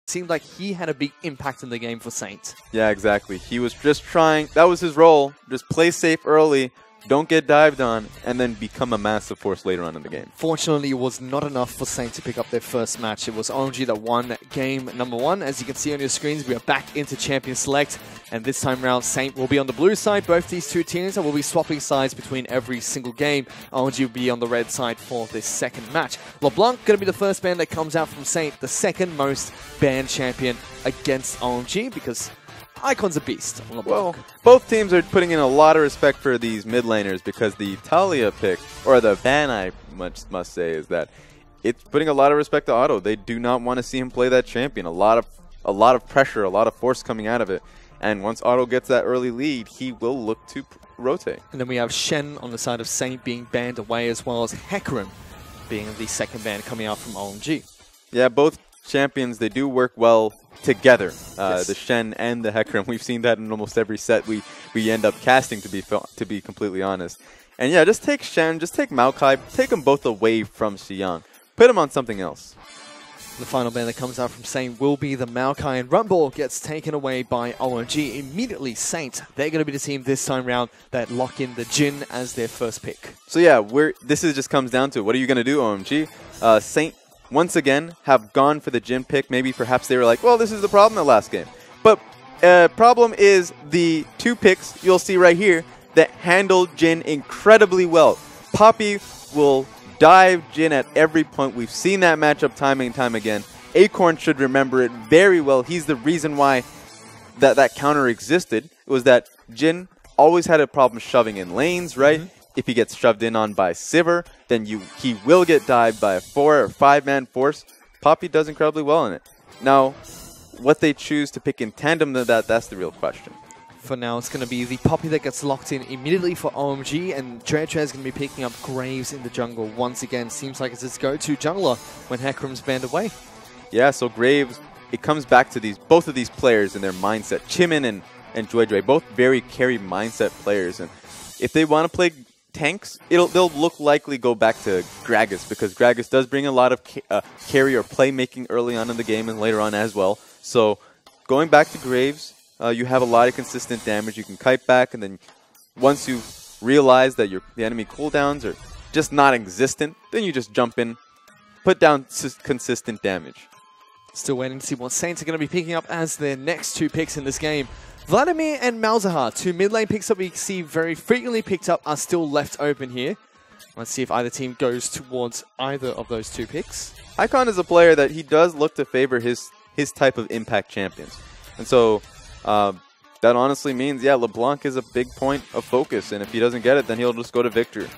seemed like he had a big impact in the game for Saint. Yeah, exactly. He was just trying, that was his role, just play safe early, don't get dived on, and then become a massive force later on in the game. Fortunately, it was not enough for Saint to pick up their first match. It was OMG that won game number 1. As you can see on your screens, we are back into Champion Select, and this time around, Saint will be on the blue side. Both these two teams will be swapping sides between every single game. OMG will be on the red side for this second match. LeBlanc going to be the first ban that comes out from Saint, the second most banned champion against OMG, because Icon's a beast. Well, both teams are putting in a lot of respect for these mid laners, because the Talia pick, or the ban I must say, is that it's putting a lot of respect to Otto. They do not want to see him play that champion. A lot of pressure, a lot of force coming out of it. And once Otto gets that early lead, he will look to rotate. And then we have Shen on the side of Saint being banned away, as well as Hecarim being the second ban coming out from OMG. Yeah, both champions, they do work well together, Yes. the Shen and the Hecarim. We've seen that in almost every set we end up casting, to be completely honest. And yeah, just take Shen, just take Maokai, take them both away from Xiang. Put them on something else. The final ban that comes out from Saint will be the Maokai, and Rumble gets taken away by OMG. Immediately, Saint, they're going to be the team this time round that lock in the Jhin as their first pick. So yeah, just comes down to, what are you going to do, OMG? Saint, once again, have gone for the Jhin pick. Maybe perhaps they were like, well, this is the problem in the last game. But problem is the two picks you'll see right here that handle Jhin incredibly well. Poppy will dive Jhin at every point. We've seen that matchup time and time again. Acorn should remember it very well. He's the reason why that counter existed. It was that Jhin always had a problem shoving in lanes, right? If he gets shoved in on by Sivir, then he will get dived by a 4 or 5-man force. Poppy does incredibly well in it. Now, what they choose to pick in tandem to that's the real question. For now, it's going to be the Poppy that gets locked in immediately for OMG, and Dredge is going to be picking up Graves in the jungle once again. Seems like it's his go-to jungler when Hecarim's banned away. Yeah, so Graves, it comes back to both of these players and their mindset. Chimin and Joy, both very carry mindset players, and if they want to play tanks, they'll look likely go back to Gragas, because Gragas does bring a lot of carry or playmaking early on in the game and later on as well. So going back to Graves, you have a lot of consistent damage. You can kite back, and then once you realize that the enemy cooldowns are just not existent, then you just jump in, put down consistent damage. Still waiting to see what Saints are going to be picking up as their next two picks in this game. Vladimir and Malzahar, two mid lane picks that we see very frequently picked up, are still left open here. Let's see if either team goes towards either of those two picks. Icon is a player that he does look to favor his type of impact champions. And so that honestly means, yeah, LeBlanc is a big point of focus, and if he doesn't get it, then he'll just go to Victor.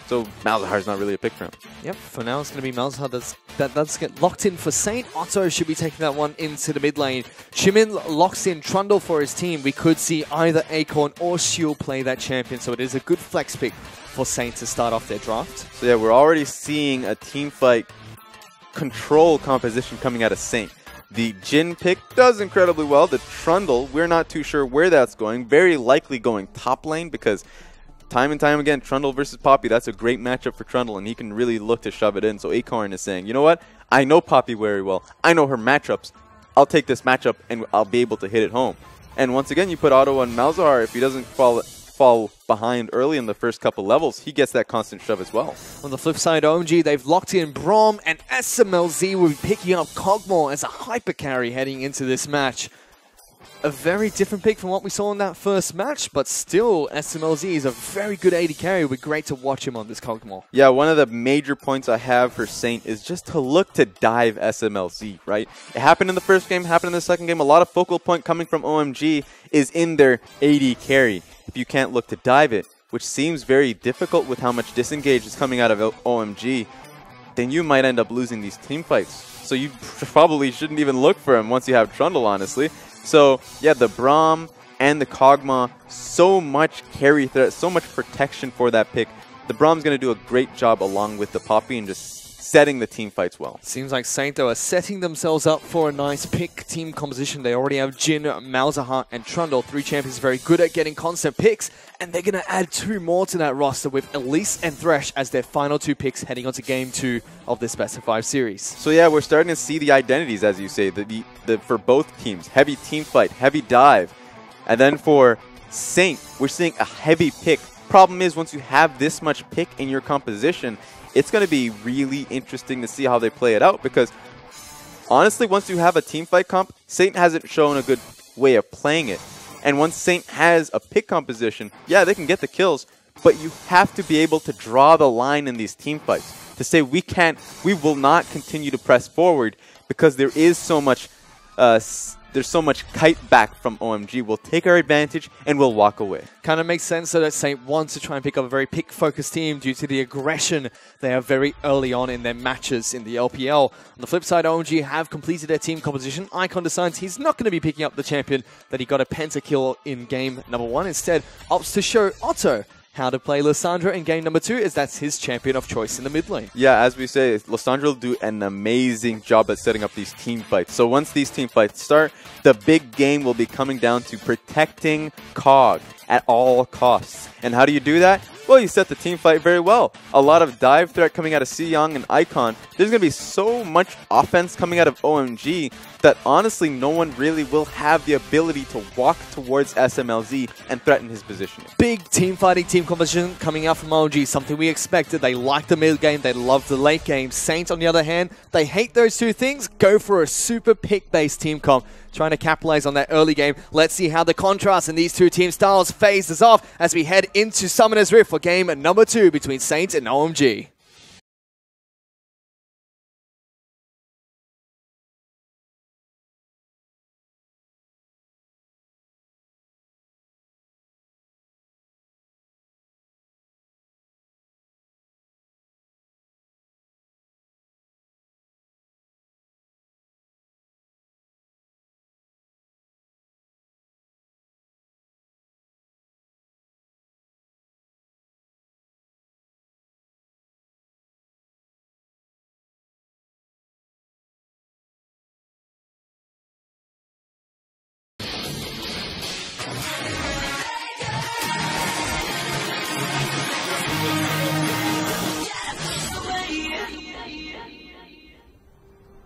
So Malzahar's not really a pick for him. Yep, for now it's going to be Malzahar that's get locked in for Saint. Otto should be taking that one into the mid lane. Chimin locks in Trundle for his team. We could see either Acorn or Shield play that champion, so it is a good flex pick for Saint to start off their draft. So yeah, we're already seeing a team fight control composition coming out of Saint. The Jhin pick does incredibly well. The Trundle, we're not too sure where that's going. Very likely going top lane, because time and time again, Trundle versus Poppy, that's a great matchup for Trundle, and he can really look to shove it in. So Acorn is saying, you know what? I know Poppy very well. I know her matchups. I'll take this matchup, and I'll be able to hit it home. And once again, you put Otto on Malzahar. If he doesn't fall behind early in the first couple levels, he gets that constant shove as well. On the flip side, OMG, they've locked in Braum, and SMLZ will be picking up Kog'Maw as a hyper carry heading into this match. A very different pick from what we saw in that first match, but still, SMLZ is a very good AD carry. It would be great to watch him on this Kog'Maw. Yeah, one of the major points I have for Saint is just to look to dive SMLZ, right? It happened in the first game, happened in the second game. A lot of focal point coming from OMG is in their AD carry. If you can't look to dive it, which seems very difficult with how much disengage is coming out of OMG, then you might end up losing these team fights. So you probably shouldn't even look for him once you have Trundle, honestly. So yeah, the Braum and the Kog'Maw, so much carry threat, so much protection for that pick. The Braum's going to do a great job along with the Poppy and just setting the team fights well. Seems like Saint, though, are setting themselves up for a nice pick team composition. They already have Jin, Malzahar, and Trundle, 3 champions very good at getting constant picks, and they're going to add 2 more to that roster with Elise and Thresh as their final 2 picks heading on to Game 2 of this Best of 5 series. So yeah, we're starting to see the identities, as you say, for both teams. Heavy team fight, heavy dive. And then for Saint, we're seeing a heavy pick. Problem is, once you have this much pick in your composition, it's going to be really interesting to see how they play it out, because honestly, once you have a team fight comp, Saint hasn't shown a good way of playing it. And once Saint has a pick composition, yeah, they can get the kills, but you have to be able to draw the line in these team fights to say we will not continue to press forward because there is so much there's so much kite back from OMG. We'll take our advantage and we'll walk away. Kind of makes sense so that Saint wants to try and pick up a very pick-focused team due to the aggression they have very early on in their matches in the LPL. On the flip side, OMG have completed their team composition. Icon decides he's not going to be picking up the champion that he got a pentakill in game number 1. Instead, opts to show Otto how to play Lissandra in game number 2, as that's his champion of choice in the mid lane. Yeah, as we say, Lissandra will do an amazing job at setting up these team fights. So once these team fights start, the big game will be coming down to protecting Cog at all costs. And how do you do that? Well, you set the team fight very well. A lot of dive threat coming out of Si Young and Icon. There's going to be so much offense coming out of OMG that honestly no one really will have the ability to walk towards SMLZ and threaten his position. Big team fighting, team composition coming out from OMG, something we expected. They like the mid game, they love the late game. Saint, on the other hand, they hate those 2 things, go for a super pick-based team comp, trying to capitalize on that early game. Let's see how the contrast in these 2 team styles phases off as we head into Summoner's Rift for game number 2 between Saint and OMG.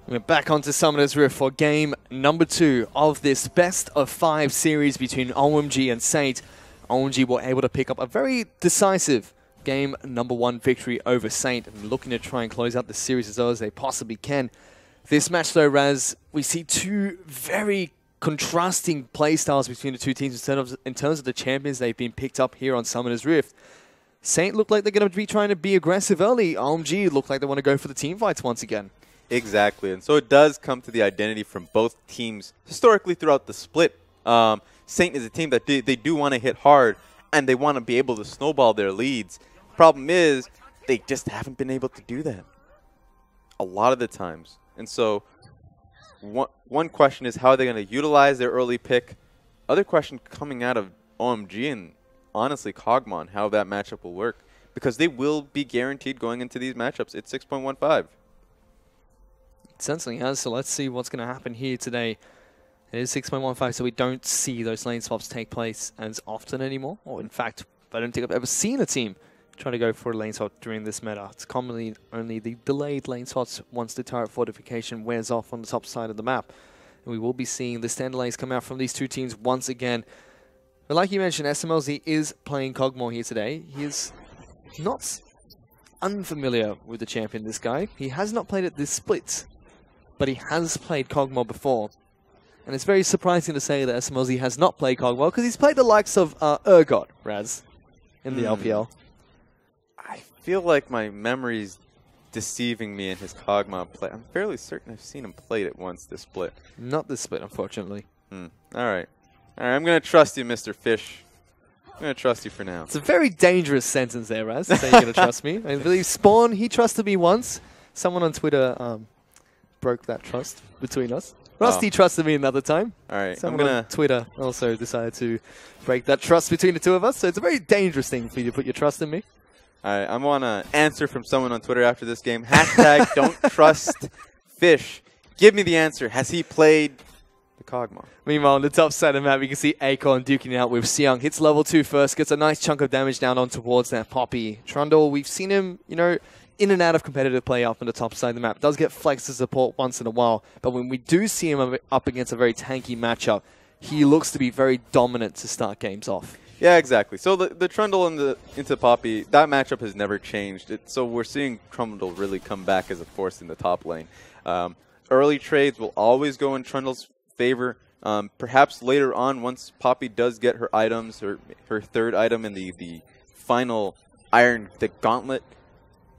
We're back onto Summoner's Rift for game number 2 of this best of 5 series between OMG and Saint. OMG were able to pick up a very decisive game number 1 victory over Saint, and looking to try and close out the series as well as they possibly can. This match though, Raz, we see 2 very contrasting playstyles between the 2 teams in terms of the champions they've been picked up here on Summoner's Rift. Saint look like they're going to be trying to be aggressive early. OMG look like they want to go for the team fights once again. Exactly, and so it does come to the identity from both teams historically throughout the split. Saint is a team that they do want to hit hard, and they want to be able to snowball their leads. Problem is, they just haven't been able to do that a lot of the times. And so one question is, how are they going to utilize their early pick? Other question coming out of OMG and honestly Cogmon, how that matchup will work, because they will be guaranteed going into these matchups. It's 6.15. Certainly has, so let's see what's going to happen here today. It is 6.15, so we don't see those lane swaps take place as often anymore. Or in fact, I don't think I've ever seen a team try to go for a lane swap during this meta. It's commonly only the delayed lane swaps once the turret fortification wears off on the top side of the map. And we will be seeing the stand lanes come out from these 2 teams once again. But like you mentioned, SMLZ is playing Cogmore here today. He is not unfamiliar with the champion, this guy. He has not played it this split, but he has played Cogmore before. And it's very surprising to say that SMLZ has not played Cogmore, because he's played the likes of Urgot, Raz, in the LPL. I feel like my memory's deceiving me in his Cogmore play. I'm fairly certain I've seen him play it once this split. Not this split, unfortunately. All right. All right, I'm going to trust you, Mr. Fish. I'm going to trust you for now. It's a very dangerous sentence there, Raz, to say you're going to trust me. I believe Spawn, he trusted me once. Someone on Twitter broke that trust between us. Rusty trusted me another time. All right, Someone on Twitter also decided to break that trust between the 2 of us. So it's a very dangerous thing for you to put your trust in me. Alright, I want an answer from someone on Twitter after this game. Hashtag don't trust Fish. Give me the answer. Has he played the Kog'Maw? Meanwhile, on the top side of the map, you can see Akon duking it out with Seong. Hits level 2 first, gets a nice chunk of damage down on towards that Poppy. Trundle, we've seen him, you know, in and out of competitive play up on the top side of the map. Does get flex to support once in a while, but when we do see him up against a very tanky matchup, he looks to be very dominant to start games off. Yeah, exactly. So the Trundle into Poppy, that matchup has never changed. So we're seeing Trundle really come back as a force in the top lane. Early trades will always go in Trundle's favor. Perhaps later on, once Poppy does get her items, her third item in the final the Gauntlet,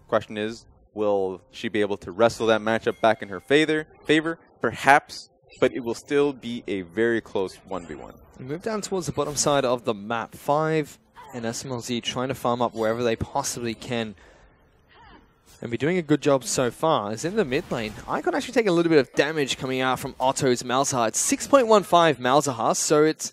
question is, will she be able to wrestle that matchup back in her favor? Perhaps, but it will still be a very close 1v1. We move down towards the bottom side of the map. 5 and SMLZ trying to farm up wherever they possibly can and be doing a good job so far. Is in the mid lane. Icon actually taking a little bit of damage coming out from Otto's Malzahar. It's 6.15 Malzahar, so it's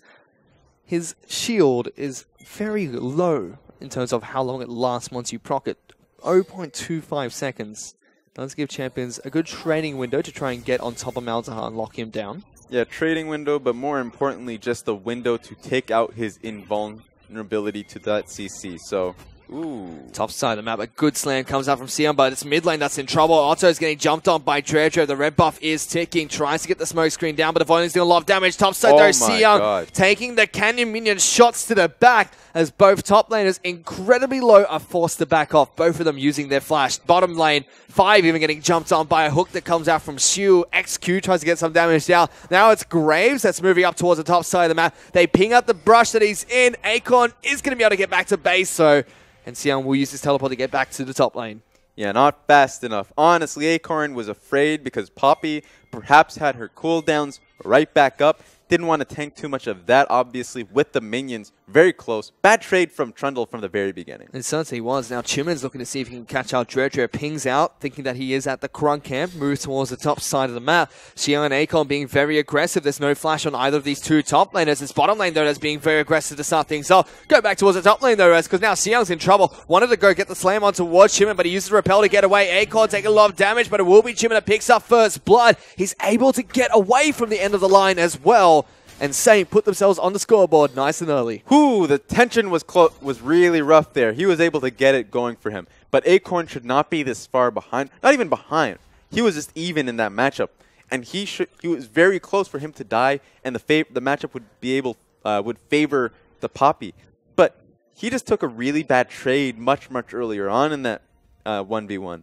his shield is very low in terms of how long it lasts once you proc it. 0.25 seconds. Does give champions a good trading window to try and get on top of Malzahar and lock him down. Yeah, trading window, but more importantly, just the window to take out his invulnerability to that CC. So, ooh. Top side of the map, a good slam comes out from Sion, but it's mid lane that's in trouble. Otto's getting jumped on by Dredger. The red buff is ticking, tries to get the smoke screen down, but the Voiling's doing a lot of damage. Top side though, Sion taking the Canyon minion shots to the back as both top laners incredibly low are forced to back off. Both of them using their flash. Bottom lane, 5 even getting jumped on by a hook that comes out from Shu. XQ tries to get some damage down. Now it's Graves that's moving up towards the top side of the map. They ping out the brush that he's in. Akon is going to be able to get back to base, so... And Sion will use his teleport to get back to the top lane. Yeah, not fast enough. Honestly, Acorn was afraid because Poppy perhaps had her cooldowns right back up. Didn't want to tank too much of that, obviously, with the minions very close. Bad trade from Trundle from the very beginning. It certainly was. Now Chimin's looking to see if he can catch out Dredger. Pings out, thinking that he is at the Krunk camp. Moves towards the top side of the map. Xion and Akon being very aggressive. There's no flash on either of these two top laners. It's bottom lane, though, that's being very aggressive to start things off. Go back towards the top lane, though, because now Xion's in trouble. Wanted to go get the slam on towards Chimin, but he uses Repel to get away. Akon taking a lot of damage, but it will be Chimin that picks up first blood. He's able to get away from the end of the line as well. And Saint put themselves on the scoreboard nice and early. Whoo, the tension was really rough there. He was able to get it going for him. But Acorn should not be this far behind. Not even behind. He was just even in that matchup. And he was very close for him to die, and the matchup would favor the Poppy. But he just took a really bad trade much earlier on in that 1v1.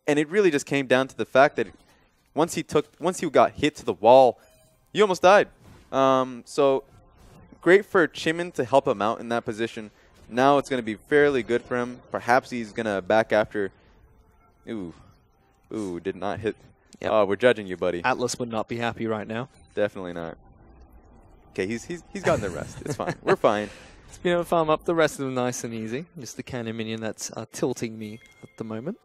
And it really just came down to the fact that once he got hit to the wall, he almost died. So great for Chimin to help him out in that position. Now it's going to be fairly good for him. Perhaps he's going to back after. Ooh, did not hit. Yep. Oh, we're judging you, buddy. Atlas would not be happy right now. Definitely not. Okay, he's gotten the rest. It's fine. We're fine. It's been able to farm up the rest of them nice and easy. Just the Cannon minion that's tilting me at the moment.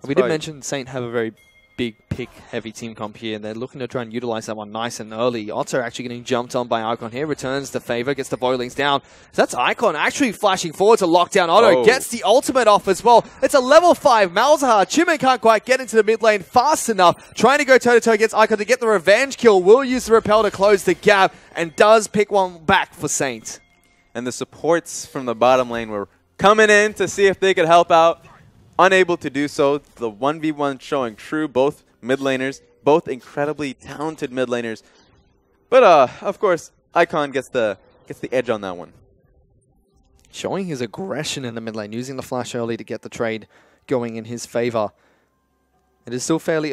We did mention Saint have a very big pick heavy team comp here, and they're looking to try and utilize that one nice and early. Otto actually getting jumped on by Icon here, returns the favor, gets the Voilings down. So that's Icon actually flashing forward to lock down Otto, gets the ultimate off as well. It's a level 5 Malzahar. Chimin can't quite get into the mid lane fast enough. Trying to go toe-to-toe against Icon to get the revenge kill. Will use the Repel to close the gap, and does pick one back for Saint. And the supports from the bottom lane were coming in to see if they could help out. Unable to do so. The 1v1 showing true, both mid laners, both incredibly talented mid laners. But of course, Icon gets the edge on that one. Showing his aggression in the mid lane, using the flash early to get the trade going in his favor. It is still fairly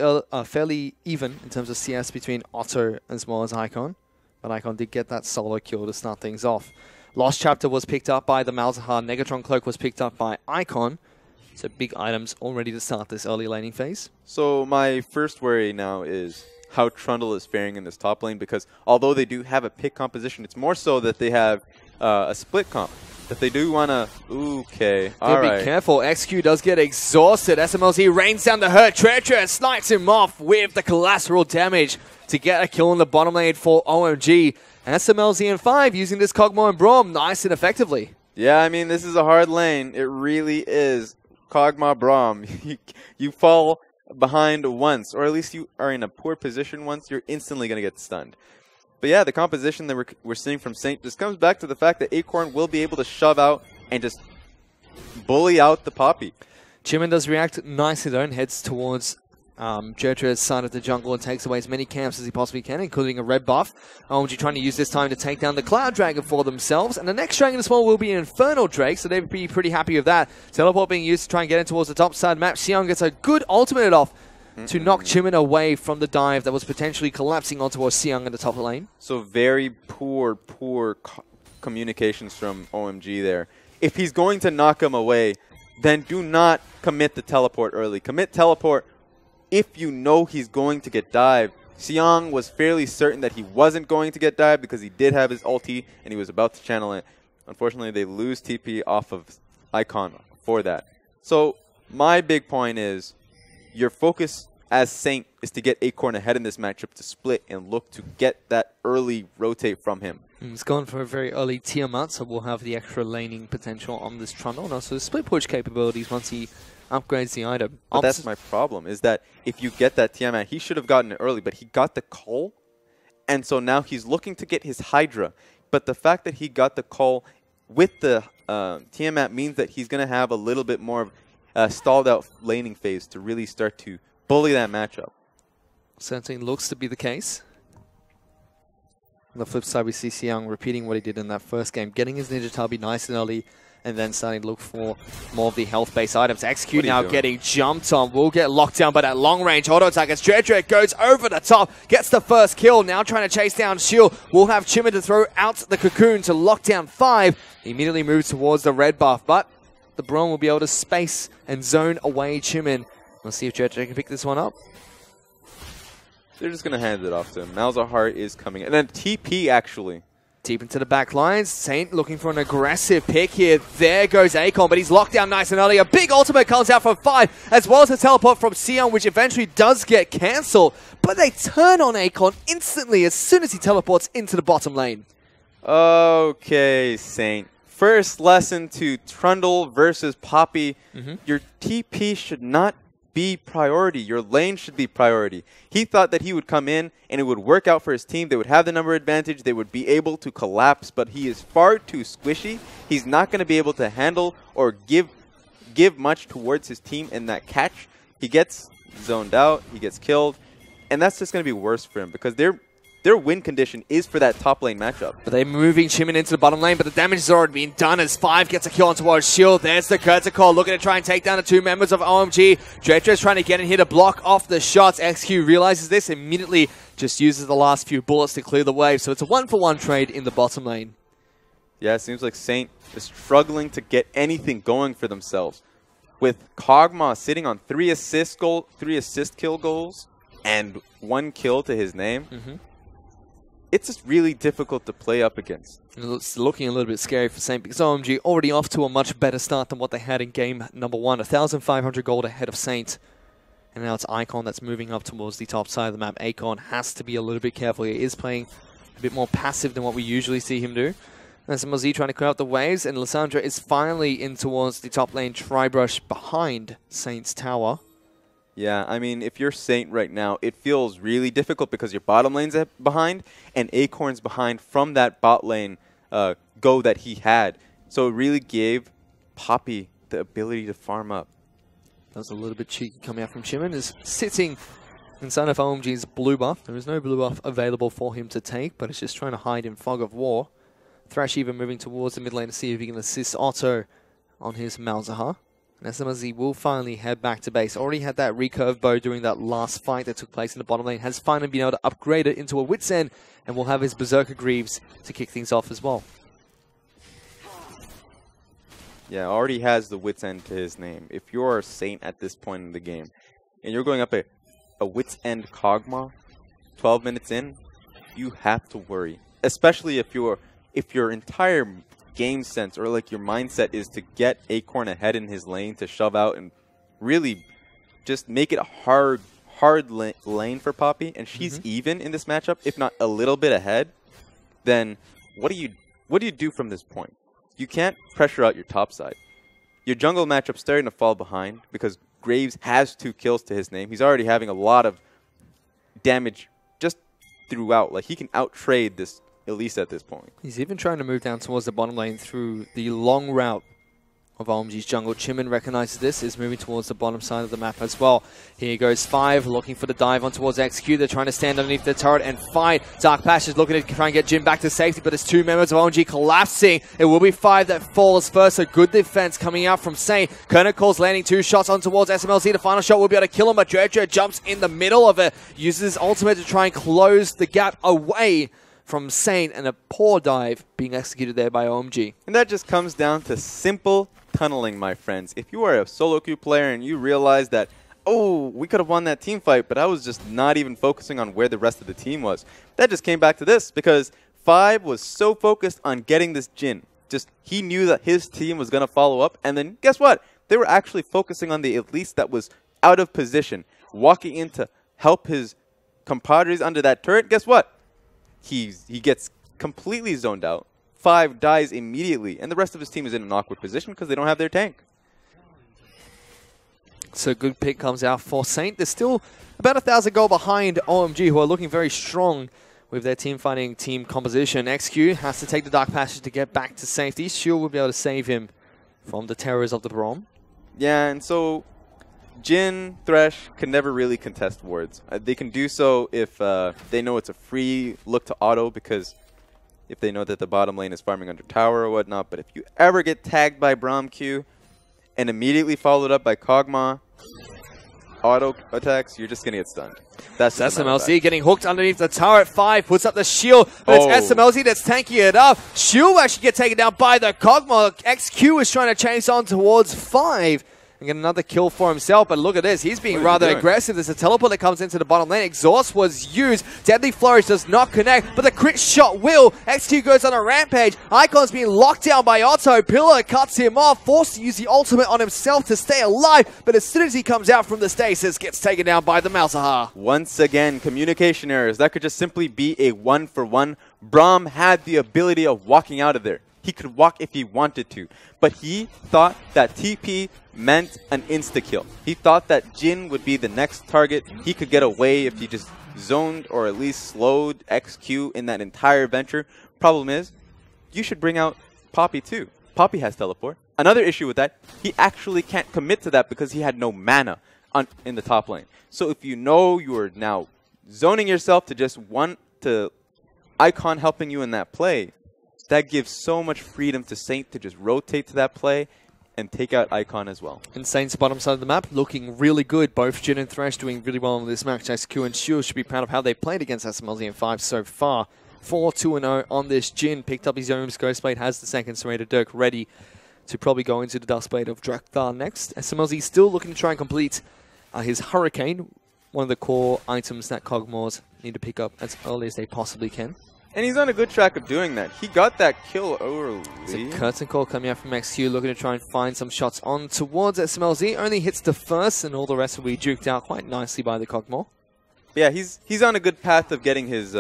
even in terms of CS between Otto as well as Icon. But Icon did get that solo kill to start things off. Lost Chapter was picked up by the Malzahar. Negatron Cloak was picked up by Icon. So big items all ready to start this early laning phase. So my first worry now is how Trundle is faring in this top lane, because although they do have a pick composition, it's more so that they have a split comp. That they do want to... Okay, all right. Be careful. XQ does get exhausted. SMLZ rains down the hurt. Treacher snipes him off with the collateral damage to get a kill in the bottom lane for OMG. SMLZ in 5 using this Kog'Maw and Braum nice and effectively. Yeah, I mean, this is a hard lane. It really is. Kog'Maw Braum, you fall behind once, or at least you are in a poor position once, you're instantly going to get stunned. But yeah, the composition that we're seeing from Saint just comes back to the fact that Acorn will be able to shove out and just bully out the Poppy. Jimin does react nicely though and heads towards Jojo's side of the jungle and takes away as many camps as he possibly can, including a red buff. OMG trying to use this time to take down the Cloud Dragon for themselves, and the next Dragon as well will be an Infernal Drake, so they'd be pretty happy with that. Teleport being used to try and get in towards the top side map. Xiang gets a good ultimate off to knock Jimin away from the dive that was potentially collapsing onto Xiang in the top lane. So very poor communications from OMG there. If he's going to knock him away, then do not commit the teleport early. Commit teleport if you know he's going to get dived. Xiang was fairly certain that he wasn't going to get dived because he did have his ulti and he was about to channel it. Unfortunately, they lose TP off of Icon for that. So my big point is your focus as Saint is to get Acorn ahead in this matchup to split and look to get that early rotate from him. He's gone for a very early Tiamat, so we'll have the extra laning potential on this Trundle and also split push capabilities once he upgrades the item. But that's my problem, is that if you get that Tiamat, he should have gotten it early, but he got the call, and so now he's looking to get his Hydra. But the fact that he got the call with the Tiamat means that he's going to have a little bit more of a stalled out laning phase to really start to bully that matchup. Certainly looks to be the case. On the flip side, we see Xiang repeating what he did in that first game, getting his Ninja Tabi nice and early, and then starting to look for more of the health-based items. Execute now getting jumped on. Will get locked down by that long-range auto-attack as Dredred goes over the top, gets the first kill, now trying to chase down Shield. We'll have Chimmer to throw out the Cocoon to lock down 5. He immediately moves towards the red buff, but the Braum will be able to space and zone away Chimin. We'll see if Dredred can pick this one up. They're just going to hand it off to him. Malzahar is coming. And then TP, actually. Deep into the back lines. Saint looking for an aggressive pick here. There goes Acorn, but he's locked down nice and early. A big ultimate comes out from 5, as well as a teleport from Xiang, which eventually does get cancelled. But they turn on Acorn instantly as soon as he teleports into the bottom lane. Okay, Saint. First lesson to Trundle versus Poppy. Your TP should not be priority. Your lane should be priority. He thought that he would come in and it would work out for his team. They would have the number advantage. They would be able to collapse, but he is far too squishy. He's not going to be able to handle or give much towards his team in that catch. He gets zoned out. He gets killed. And that's just going to be worse for him because their win condition is for that top lane matchup. But they're moving Chimin into the bottom lane, but the damage has already been done as 5 gets a kill on towards Shield. There's the Curtain Call, looking to try and take down the 2 members of OMG. Dredred's trying to get in here to block off the shots. XQ realizes this, immediately just uses the last few bullets to clear the wave. So it's a 1-for-1 trade in the bottom lane. Yeah, it seems like Saint is struggling to get anything going for themselves. With Kog'Maw sitting on 3 assist kill goals and 1 kill to his name. It's just really difficult to play up against. It's looking a little bit scary for Saint because OMG already off to a much better start than what they had in game number 1. 1,500 gold ahead of Saint. And now it's Icon that's moving up towards the top side of the map. Acorn has to be a little bit careful. He is playing a bit more passive than what we usually see him do. There's MLZ trying to clear out the waves, and Lissandra is finally in towards the top lane Tribrush behind Saint's tower. Yeah, I mean, if you're Saint right now, it feels really difficult because your bottom lane's behind and Acorn's behind from that bot lane go that he had. So it really gave Poppy the ability to farm up. That was a little bit cheeky coming out from Chimin. Is sitting inside of OMG's blue buff. There is no blue buff available for him to take, but it's just trying to hide in Fog of War. Thrash even moving towards the mid lane to see if he can assist Otto on his Malzahar. And SMZ will finally head back to base. Already had that recurve bow during that last fight that took place in the bottom lane. Has finally been able to upgrade it into a Wit's End, and will have his Berserker Greaves to kick things off as well. Yeah, already has the Wit's End to his name. If you're a Saint at this point in the game, and you're going up a Wit's End Kog'Maw, 12 minutes in, you have to worry. Especially if your entire game sense or like your mindset is to get Acorn ahead in his lane to shove out and really just make it a hard lane for Poppy, and she's even in this matchup, if not a little bit ahead, then what do you do from this point? you can't pressure out your top side. Your jungle matchup's starting to fall behind because Graves has 2 kills to his name. He's already having a lot of damage just throughout. Like, he can out-trade this Elise at this point. He's even trying to move down towards the bottom lane through the long route of OMG's jungle. Chimin recognizes this, is moving towards the bottom side of the map as well. Here goes 5, looking for the dive on towards XQ. They're trying to stand underneath the turret and fight. Dark Pash is looking to try and get Jin back to safety, but there's 2 members of OMG collapsing. It will be 5 that falls first. A good defense coming out from Saint. Kernical's landing 2 shots on towards SMLZ. The final shot will be able to kill him, but Jojo jumps in the middle of it, uses his ultimate to try and close the gap away from Saint, and a poor dive being executed there by OMG. And that just comes down to simple tunneling, my friends. If you are a solo queue player and you realize that, oh, we could have won that team fight, but I was just not even focusing on where the rest of the team was. That just came back to this, because 5 was so focused on getting this Jin. Just, he knew that his team was going to follow up, and then guess what? They were actually focusing on the Elise that was out of position, walking in to help his compadres under that turret. Guess what? He gets completely zoned out. 5 dies immediately, and the rest of his team is in an awkward position because they don't have their tank. So good pick comes out for Saint. They're still about 1,000 gold behind OMG, who are looking very strong with their team fighting team composition. XQ has to take the Dark Passage to get back to safety. Shield will be able to save him from the terrors of the Brom. Yeah, and so Jin, Thresh can never really contest wards. They can do so if they know it's a free look to auto, because if they know that the bottom lane is farming under tower or whatnot. But if you ever get tagged by Braum Q and immediately followed up by Kog'Maw auto attacks, you're just going to get stunned. That's SMLZ getting hooked underneath the turret. 5 puts up the shield, but it's SMLZ that's tanking it up. Shield will actually get taken down by the Kog'Maw. XQ is trying to chase on towards 5. And get another kill for himself, but look at this. He's being rather aggressive. There's a teleport that comes into the bottom lane. Exhaust was used. Deadly Flourish does not connect, but the crit shot will. XQ goes on a rampage. Icon's being locked down by Otto. Pillar cuts him off, forced to use the ultimate on himself to stay alive, but as soon as he comes out from the stasis, gets taken down by the Malzahar. Once again, communication errors. That could just simply be a 1-for-1. Braum had the ability of walking out of there. He could walk if he wanted to, but he thought that TP meant an insta-kill. He thought that Jin would be the next target. He could get away if he just zoned or at least slowed XQ in that entire venture. Problem is, you should bring out Poppy too. Poppy has teleport. Another issue with that, he actually can't commit to that because he had no mana in the top lane. So if you know you are now zoning yourself to just want to Icon helping you in that play, that gives so much freedom to Saint to just rotate to that play and take out Icon as well. And Saint's bottom side of the map looking really good. Both Jin and Thresh doing really well in this match. XQ and Shield should be proud of how they played against SMLZ in 5 so far. 4-2-0 on this. Jin picked up his own Ghostblade, has the second Serrated Dirk ready to probably go into the Dustblade of Drakthar next. SMLZ still looking to try and complete his Hurricane, one of the core items that Kog'Maws need to pick up as early as they possibly can. And he's on a good track of doing that. He got that kill early. It's a curtain call coming out from XQ, looking to try and find some shots on towards SMLZ. Only hits the first, and all the rest will be juked out quite nicely by the Kog'Maw. Yeah, he's on a good path of getting his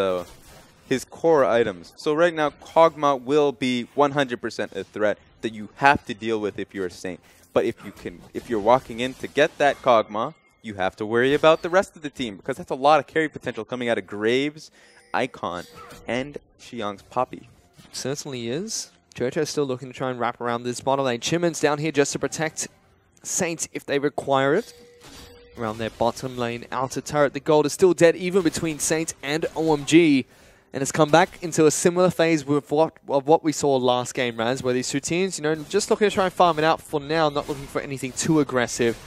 core items. So right now, Kog'Maw will be 100% a threat that you have to deal with if you're a Saint. But if you're walking in to get that Kog'Maw, you have to worry about the rest of the team, because that's a lot of carry potential coming out of Graves, Icon, and Xiang's Poppy. Certainly is. Jojo's still looking to try and wrap around this bottom lane. Chimin's down here just to protect Saint if they require it. Around their bottom lane outer turret. The gold is still dead even between Saint and OMG. And it's come back into a similar phase with what we saw last game, Raz, where these two teams, just looking to try and farm it out for now, not looking for anything too aggressive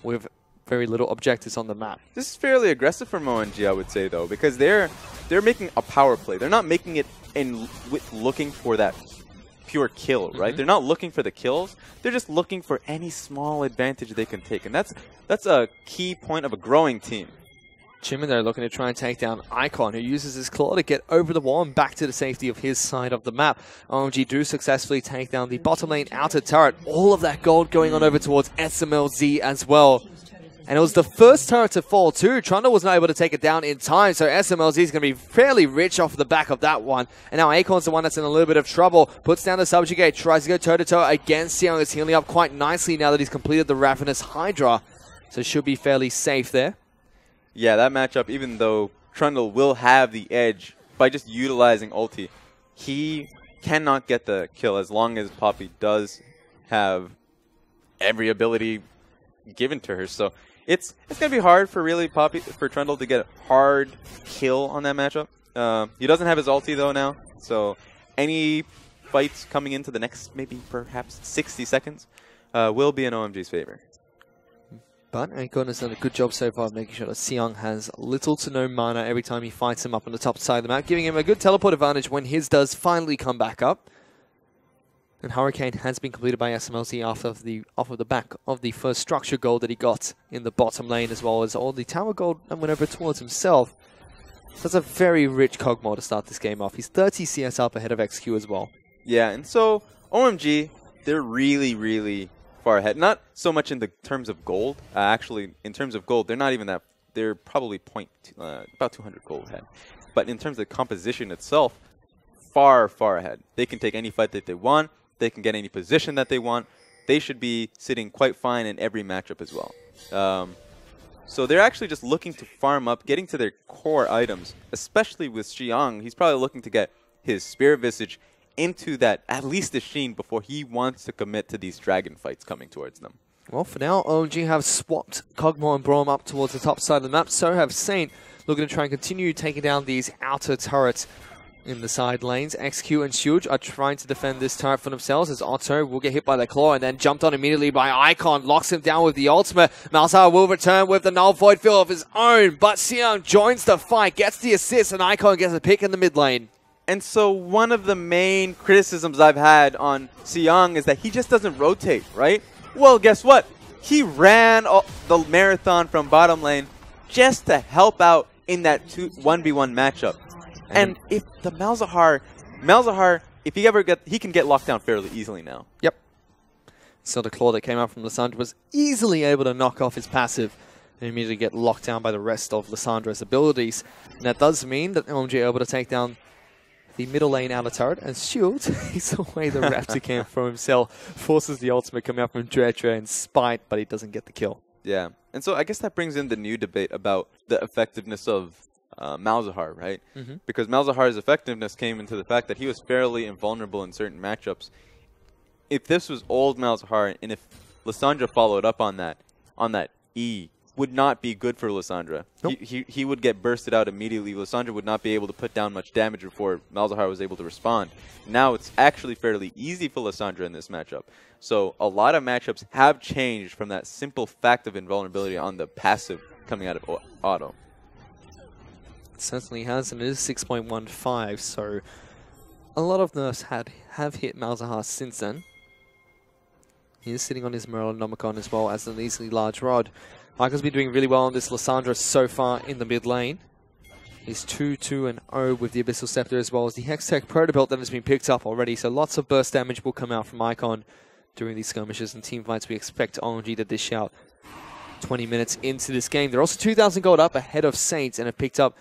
with very little objectives on the map. This is fairly aggressive from OMG, I would say, though, because they're making a power play. They're not making it with looking for that pure kill, right? They're not looking for the kills. They're just looking for any small advantage they can take, and that's a key point of a growing team. Chimin, though, looking to try and take down Icon, who uses his claw to get over the wall and back to the safety of his side of the map. OMG do successfully take down the bottom lane outer turret. All of that gold going on over towards SMLZ as well. And it was the first turret to fall too. Trundle was not able to take it down in time, so SMLZ is going to be fairly rich off the back of that one. And now Acorn's the one that's in a little bit of trouble. Puts down the Subjugate, tries to go toe-to-toe against Xiang. Is healing up quite nicely now that he's completed the Ravenous Hydra. So should be fairly safe there. Yeah, that matchup, even though Trundle will have the edge by just utilizing ulti, he cannot get the kill as long as Poppy does have every ability given to her. So it's going to be hard for Trundle to get a hard kill on that matchup. He doesn't have his ulti though now, so any fights coming into the next maybe perhaps 60 seconds will be in OMG's favor. But Acorn has done a good job so far of making sure that Xiang has little to no mana every time he fights him up on the top side of the map, giving him a good teleport advantage when his does finally come back up. And Hurricane has been completed by SMLZ off of the back of the first structure gold that he got in the bottom lane, as well as all the tower gold that went over towards himself. So that's a very rich Cogmore to start this game off. He's 30 CS up ahead of XQ as well. Yeah, and so OMG, they're really, really far ahead. Not so much in the terms of gold. Actually, in terms of gold, they're not even that. They're probably about 200 gold ahead. But in terms of composition itself, far, far ahead. They can take any fight that they want. They can get any position that they want. They should be sitting quite fine in every matchup as well. So they're actually just looking to farm up, getting to their core items, especially with Xiang. He's probably looking to get his Spirit Visage into that, at least the Sheen, before he wants to commit to these dragon fights coming towards them. Well, for now, OMG have swapped Cogmore and Braum up towards the top side of the map. So have Saint, looking to try and continue taking down these outer turrets in the side lanes. XQ and Shield are trying to defend this turret for themselves, as Otto will get hit by the claw and then jumped on immediately by Icon, locks him down with the ultimate. Malzahar will return with the null void field of his own, but Xiang joins the fight, gets the assist, and Icon gets a pick in the mid lane. And so one of the main criticisms I've had on Xiang is that he just doesn't rotate, right? Well, guess what? He ran the marathon from bottom lane just to help out in that 1v1 matchup. And if the Malzahar, if he can get locked down fairly easily now. Yep. So the claw that came out from Lissandra was easily able to knock off his passive and immediately get locked down by the rest of Lissandra's abilities. And that does mean that OMG are able to take down the middle lane outer turret, and Shield takes away the Raptor camp from himself, forces the ultimate coming out from Dredre and Spite, but he doesn't get the kill. Yeah, and so I guess that brings in the new debate about the effectiveness of Malzahar, right? Because Malzahar's effectiveness came into the fact that he was fairly invulnerable in certain matchups. If this was old Malzahar, and if Lissandra followed up on that E, would not be good for Lissandra. Nope. He would get bursted out immediately. Lissandra would not be able to put down much damage before Malzahar was able to respond. Now it's actually fairly easy for Lissandra in this matchup. So a lot of matchups have changed from that simple fact of invulnerability on the passive coming out of auto. It certainly has, and it is 6.15, so a lot of nerfs have hit Malzahar since then. He is sitting on his Morellonomicon as well as an easily large rod. Michael's been doing really well on this Lissandra so far in the mid lane. He's 2-2-0 with the Abyssal Scepter, as well as the Hextech Protobelt that has been picked up already. So lots of burst damage will come out from Icon during these skirmishes and team fights. We expect OMG to dish out 20 minutes into this game. They're also 2,000 gold up ahead of Saints and have picked up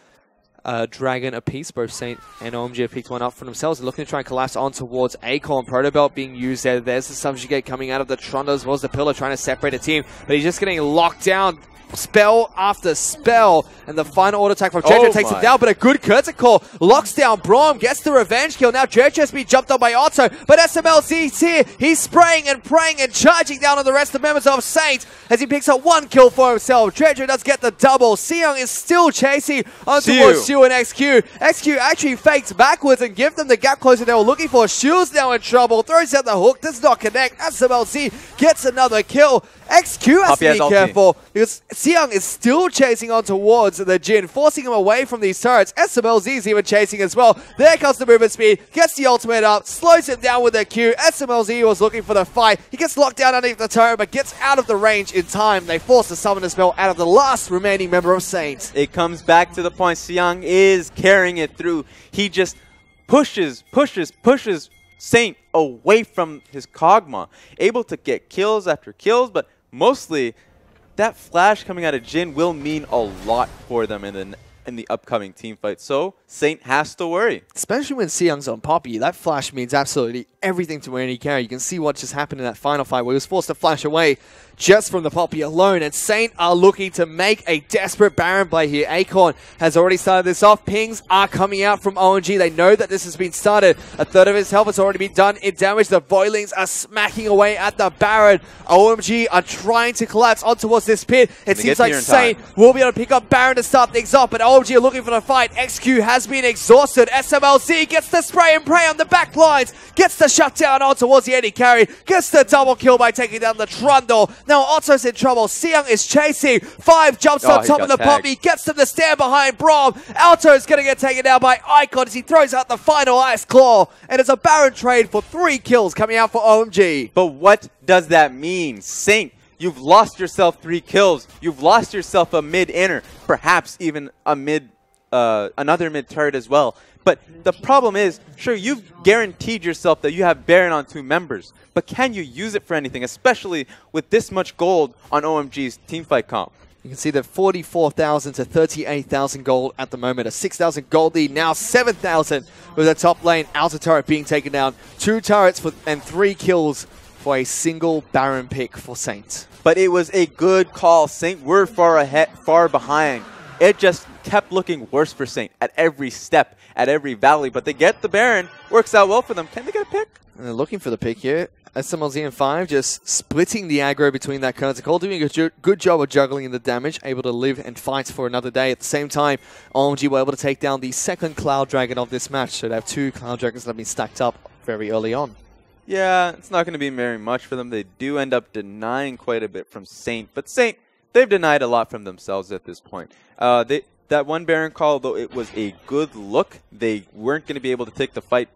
Dragon apiece. Both Saint and OMG have picked one up for themselves and looking to try and collapse on towards Acorn. Protobelt being used there. There's the Subjugate coming out of the Trundle, as well as the Pillar trying to separate a team, but he's just getting locked down. Spell after spell, and the final auto attack from Dredre takes him down, but a good curtain call locks down Braum, gets the revenge kill. Now Dredre has been jumped on by Otto, but SMLZ's here. He's spraying and praying and charging down on the rest of the members of Saint as he picks up one kill for himself. Dredre does get the double. Xiang is still chasing on towards Shu and XQ. XQ actually fakes backwards and gives them the gap closer they were looking for. Shu's now in trouble, throws out the hook, does not connect. SMLZ gets another kill. XQ has to be careful because Xiang is still chasing on towards the Jin, forcing him away from these turrets. SMLZ is even chasing as well. There comes the movement speed, gets the ultimate up, slows him down with the Q. SMLZ was looking for the fight. He gets locked down underneath the turret, but gets out of the range in time. They force the summoner spell out of the last remaining member of Saint. It comes back to the point. Xiang is carrying it through. He just pushes Saint away from his Kog'Maw, able to get kills after kills, but mostly that flash coming out of Jin will mean a lot for them in the upcoming team fight. So Saint has to worry. Especially when Seyoung's on Poppy, that flash means absolutely everything to any carry. You can see what just happened in that final fight where he was forced to flash away just from the Poppy alone. And Saint are looking to make a desperate Baron play here. Acorn has already started this off. Pings are coming out from OMG. They know that this has been started. A third of his health has already been done in damage. The Voilings are smacking away at the Baron. OMG are trying to collapse on towards this pit. It seems like Saint will be able to pick up Baron to start things off, but OMG are looking for the fight. XQ has been exhausted. SMLZ gets the spray and pray on the back lines. Gets the shutdown on towards the AD carry. Gets the double kill by taking down the Trundle. Now Otto's in trouble. Seyoung is chasing. 5 jumps on top of the Poppy. Gets them to stand behind Brom. Alto's going to get taken down by Icon as he throws out the final Ice Claw. And it's a Baron trade for 3 kills coming out for OMG. But what does that mean? Saint, you've lost yourself 3 kills. You've lost yourself a mid-inner. Perhaps even a another mid-turret as well. But the problem is, sure, you've guaranteed yourself that you have Baron on 2 members. But can you use it for anything, especially with this much gold on OMG's teamfight comp? You can see that 44,000 to 38,000 gold at the moment. A 6,000 gold lead, now 7,000 with the top lane outer turret being taken down. 2 turrets and 3 kills for a single Baron pick for Saint. But it was a good call. Saint were far behind. It just kept looking worse for Saint at every step, at every valley. But they get the Baron. Works out well for them. Can they get a pick? And they're looking for the pick here. SMLZ and 5 just splitting the aggro between that Kerns and Cole, doing a good job of juggling the damage, able to live and fight for another day. At the same time, OMG were able to take down the second Cloud Dragon of this match. So they have 2 Cloud Dragons that have been stacked up very early on. Yeah, it's not going to be very much for them. They do end up denying quite a bit from Saint. But Saint, they've denied a lot from themselves at this point. That one Baron call, though it was a good look, they weren't going to be able to take the fight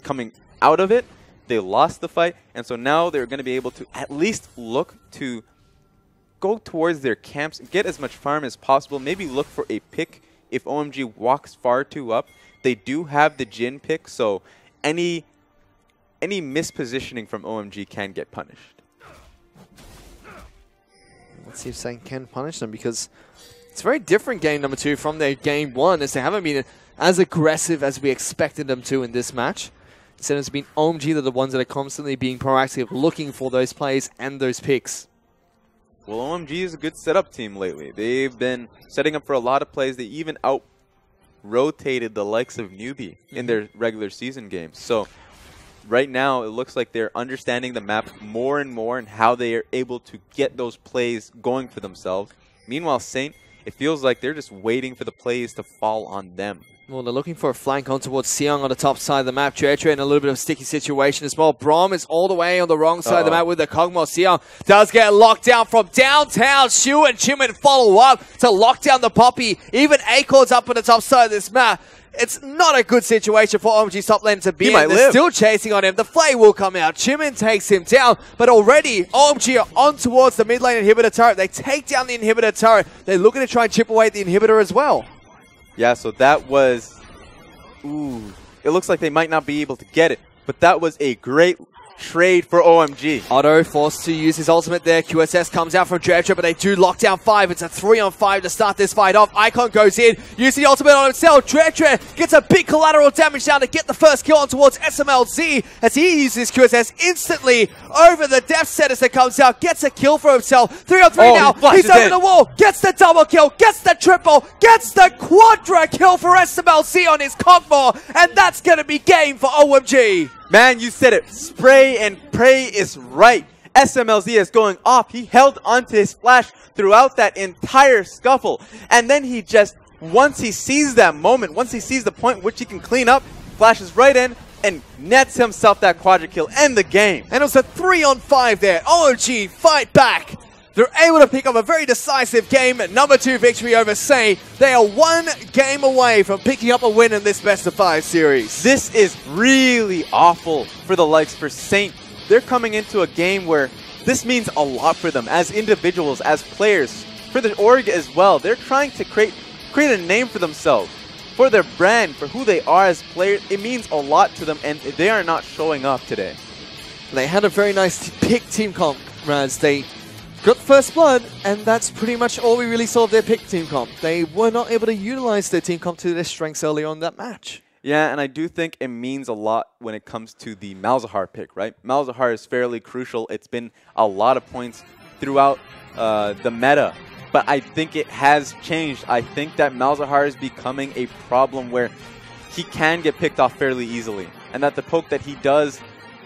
coming out of it. They lost the fight, and so now they're going to be able to at least look to go towards their camps, get as much farm as possible, maybe look for a pick if OMG walks far too up. They do have the Jin pick, so any mispositioning from OMG can get punished. Let's see if Saint can punish them, because it's a very different game number 2 from their game 1, as they haven't been as aggressive as we expected them to in this match. Instead, it's been OMG that are the ones that are constantly being proactive, looking for those plays and those picks. Well, OMG is a good setup team lately. They've been setting up for a lot of plays. They even out-rotated the likes of Newbie in their regular season games. So right now, it looks like they're understanding the map more and more and how they are able to get those plays going for themselves. Meanwhile, Saint, it feels like they're just waiting for the plays to fall on them. Well, they're looking for a flank on towards Seyoung on the top side of the map. Tretre in a little bit of a sticky situation as well. Brom is all the way on the wrong side of the map with the Kog'Maw. Seyoung does get locked down from downtown. Shu and Jimin follow up to lock down the Poppy. Even Acorn's up on the top side of this map. It's not a good situation for OMG's top lane to be in. They're still chasing on him. The Flay will come out. Jimin takes him down. But already, OMG are on towards the mid lane inhibitor turret. They take down the inhibitor turret. They're looking to try and chip away at the inhibitor as well. Yeah, so that was... Ooh, it looks like they might not be able to get it. But that was a great trade for OMG. Otto forced to use his ultimate there. QSS comes out from Tretre, but they do lock down 5. It's a 3-on-5 to start this fight off. Icon goes in, uses the ultimate on himself. Tretre gets a big collateral damage down to get the first kill on towards SMLZ as he uses QSS instantly over the death sentence that comes out. Gets a kill for himself. 3-on-3 now. He's over the wall. Gets the double kill. Gets the triple. Gets the quadra kill for SMLZ on his Kog'Maw. And that's going to be game for OMG. Man, you said it. Spray and pray is right. SMLZ is going off. He held onto his flash throughout that entire scuffle. And then he just, once he sees that moment, once he sees the point which he can clean up, flashes right in and nets himself that quadra kill and the game. And it was a 3-on-5 there. OMG fight back. They're able to pick up a very decisive game, number 2 victory over Saint. They are 1 game away from picking up a win in this best-of-5 series. This is really awful for the likes for Saint. They're coming into a game where this means a lot for them as individuals, as players, for the org as well. They're trying to create a name for themselves, for their brand, for who they are as players. It means a lot to them, and they are not showing up today. They had a very nice pick team comp, Raz. They got first blood, and that's pretty much all we really saw of their pick team comp. They were not able to utilize their team comp to their strengths early on in that match. Yeah, and I do think it means a lot when it comes to the Malzahar pick, right? Malzahar is fairly crucial. It's been a lot of points throughout the meta, but I think it has changed. I think that Malzahar is becoming a problem where he can get picked off fairly easily, and that the poke that he does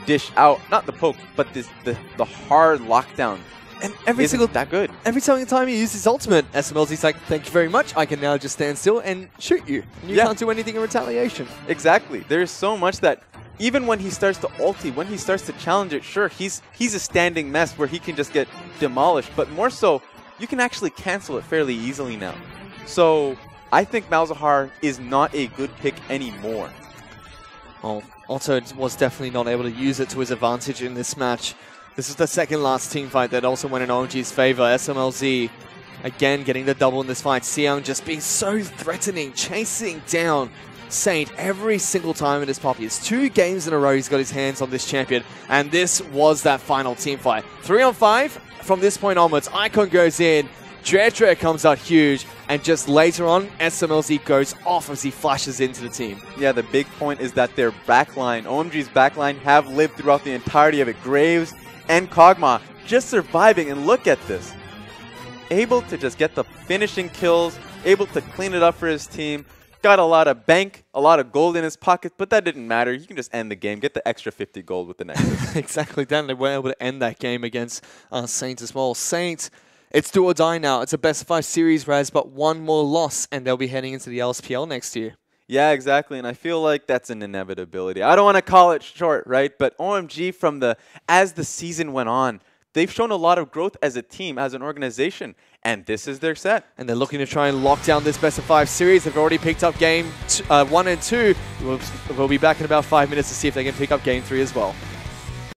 dish out, not the poke, but the hard lockdown, and every single good. Every single time he uses his ultimate, SMLZ's like, thank you very much, I can now just stand still and shoot you. And you can't do anything in retaliation. Exactly. There's so much that even when he starts to ulti, when he starts to challenge it, sure, he's a standing mess where he can just get demolished, but more so, you can actually cancel it fairly easily now. So I think Malzahar is not a good pick anymore. Well, Otto was definitely not able to use it to his advantage in this match. This is the second last team fight that also went in OMG's favor. SMLZ again getting the double in this fight. Seong just being so threatening, chasing down Saint every single time in his poppy. It's 2 games in a row he's got his hands on this champion, and this was that final team fight. 3 on 5. From this point onwards, Icon goes in, Dredre comes out huge, and just later on, SMLZ goes off as he flashes into the team. Yeah, the big point is that their backline, OMG's backline, have lived throughout the entirety of it. Graves and Kog'Maw just surviving, and look at this. Able to just get the finishing kills, able to clean it up for his team. Got a lot of bank, a lot of gold in his pocket, but that didn't matter. You can just end the game, get the extra 50 gold with the Nexus. Exactly, Dan. They were able to end that game against Saint as well. Saint, it's do or die now. It's a best of 5 series, Raz, but 1 more loss, and they'll be heading into the LPL next year. Yeah, exactly, and I feel like that's an inevitability. I don't want to call it short, right? But OMG, as the season went on, they've shown a lot of growth as a team, as an organization, and this is their set. And they're looking to try and lock down this best of 5 series. They've already picked up game 1 and 2. We'll be back in about 5 minutes to see if they can pick up game 3 as well.